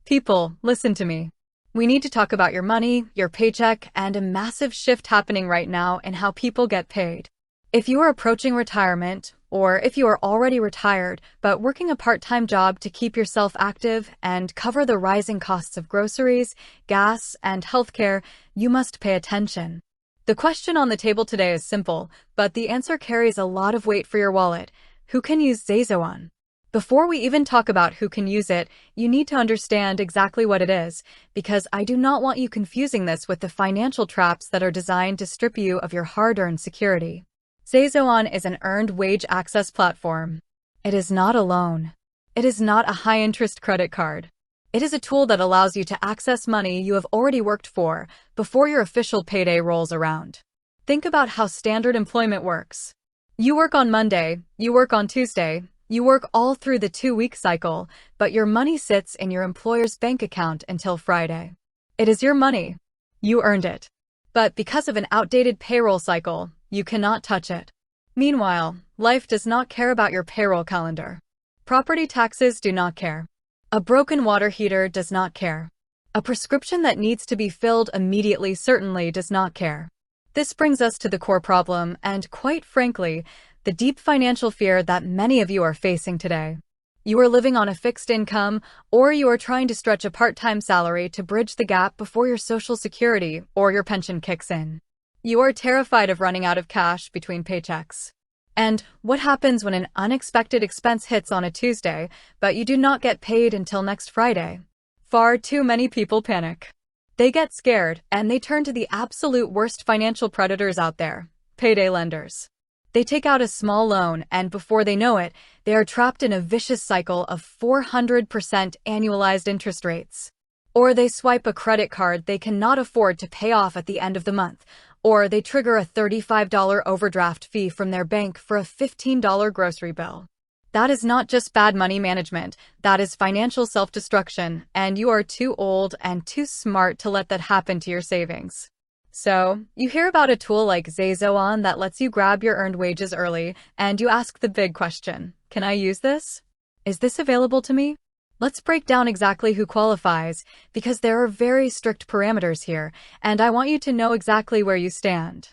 People, listen to me. We need to talk about your money, your paycheck, and a massive shift happening right now in how people get paid. If you are approaching retirement, or if you are already retired but working a part-time job to keep yourself active and cover the rising costs of groceries, gas, and healthcare, you must pay attention. The question on the table today is simple, but the answer carries a lot of weight for your wallet. Who can use ZayZoon? Before we even talk about who can use it, you need to understand exactly what it is, because I do not want you confusing this with the financial traps that are designed to strip you of your hard-earned security. ZayZoon is an earned wage access platform. It is not a loan. It is not a high-interest credit card. It is a tool that allows you to access money you have already worked for before your official payday rolls around. Think about how standard employment works. You work on Monday, you work on Tuesday, you work all through the 2-week cycle, but your money sits in your employer's bank account until Friday. It is your money. You earned it. But because of an outdated payroll cycle, you cannot touch it. Meanwhile, life does not care about your payroll calendar. Property taxes do not care. A broken water heater does not care. A prescription that needs to be filled immediately certainly does not care. This brings us to the core problem and, quite frankly, the deep financial fear that many of you are facing today. You are living on a fixed income, or you are trying to stretch a part-time salary to bridge the gap before your Social Security or your pension kicks in. You are terrified of running out of cash between paychecks. And what happens when an unexpected expense hits on a Tuesday, but you do not get paid until next Friday? Far too many people panic. They get scared, and they turn to the absolute worst financial predators out there, payday lenders. They take out a small loan, and before they know it, they are trapped in a vicious cycle of 400% annualized interest rates. Or they swipe a credit card they cannot afford to pay off at the end of the month, or they trigger a $35 overdraft fee from their bank for a $15 grocery bill. That is not just bad money management, that is financial self-destruction, and you are too old and too smart to let that happen to your savings. So, you hear about a tool like ZayZoon that lets you grab your earned wages early, and you ask the big question, can I use this? Is this available to me? Let's break down exactly who qualifies, because there are very strict parameters here, and I want you to know exactly where you stand.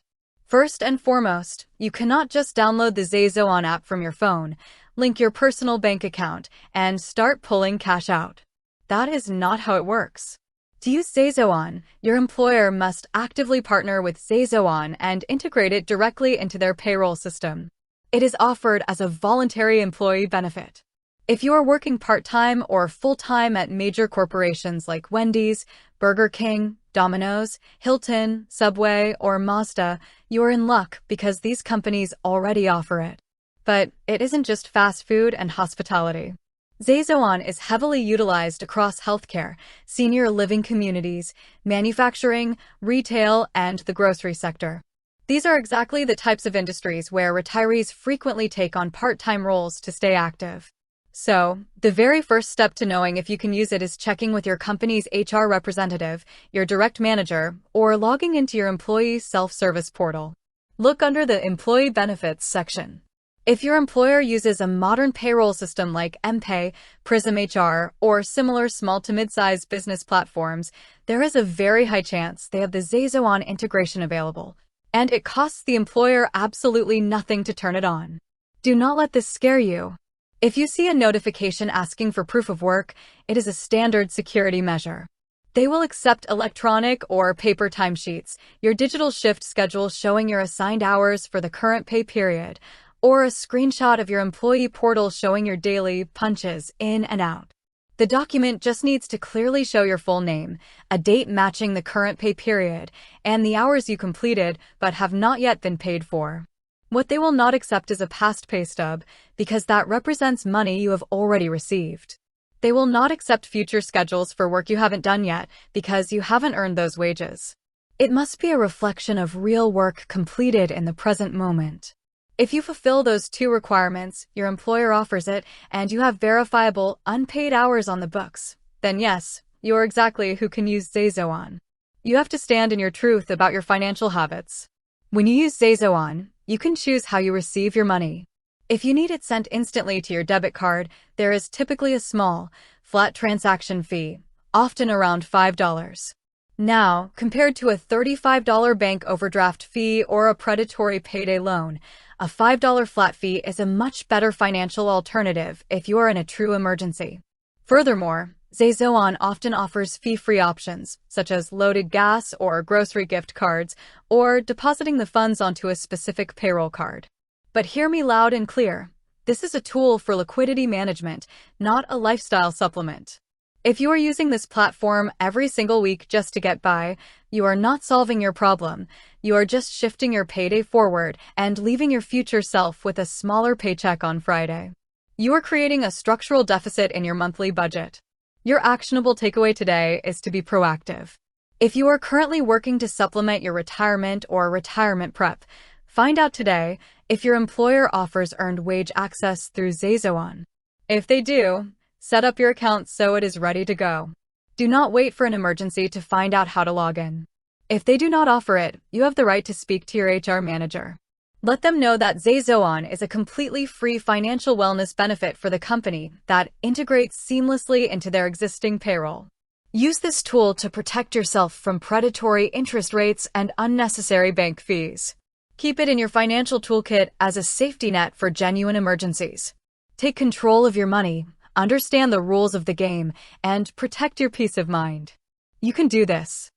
First and foremost, you cannot just download the ZayZoon app from your phone, link your personal bank account, and start pulling cash out. That is not how it works. To use ZayZoon, your employer must actively partner with ZayZoon and integrate it directly into their payroll system. It is offered as a voluntary employee benefit. If you are working part-time or full-time at major corporations like Wendy's, Burger King, Domino's, Hilton, Subway, or Mazda, you are in luck because these companies already offer it. But it isn't just fast food and hospitality. ZayZoon is heavily utilized across healthcare, senior living communities, manufacturing, retail, and the grocery sector. These are exactly the types of industries where retirees frequently take on part-time roles to stay active. So, the very first step to knowing if you can use it is checking with your company's HR representative, your direct manager, or logging into your employee self-service portal. Look under the Employee Benefits section. If your employer uses a modern payroll system like MPay, Prism HR, or similar small to mid-sized business platforms, there is a very high chance they have the ZayZoon integration available, and it costs the employer absolutely nothing to turn it on. Do not let this scare you. If you see a notification asking for proof of work, it is a standard security measure. They will accept electronic or paper timesheets, your digital shift schedule showing your assigned hours for the current pay period, or a screenshot of your employee portal showing your daily punches in and out. The document just needs to clearly show your full name, a date matching the current pay period, and the hours you completed but have not yet been paid for. What they will not accept is a past pay stub, because that represents money you have already received. They will not accept future schedules for work you haven't done yet, because you haven't earned those wages. It must be a reflection of real work completed in the present moment. If you fulfill those two requirements, your employer offers it, and you have verifiable, unpaid hours on the books, then yes, you're exactly who can use ZayZoon. You have to stand in your truth about your financial habits. When you use ZayZoon, you can choose how you receive your money. If you need it sent instantly to your debit card, there is typically a small, flat transaction fee, often around $5. Now, compared to a $35 bank overdraft fee or a predatory payday loan, a $5 flat fee is a much better financial alternative if you are in a true emergency. Furthermore, ZayZoon often offers fee-free options, such as loaded gas or grocery gift cards, or depositing the funds onto a specific payroll card. But hear me loud and clear. This is a tool for liquidity management, not a lifestyle supplement. If you are using this platform every single week just to get by, you are not solving your problem. You are just shifting your payday forward and leaving your future self with a smaller paycheck on Friday. You are creating a structural deficit in your monthly budget. Your actionable takeaway today is to be proactive. If you are currently working to supplement your retirement or retirement prep, find out today if your employer offers earned wage access through ZayZoon. If they do, set up your account so it is ready to go. Do not wait for an emergency to find out how to log in. If they do not offer it, you have the right to speak to your HR manager. Let them know that ZayZoon is a completely free financial wellness benefit for the company that integrates seamlessly into their existing payroll. Use this tool to protect yourself from predatory interest rates and unnecessary bank fees. Keep it in your financial toolkit as a safety net for genuine emergencies. Take control of your money, understand the rules of the game, and protect your peace of mind. You can do this.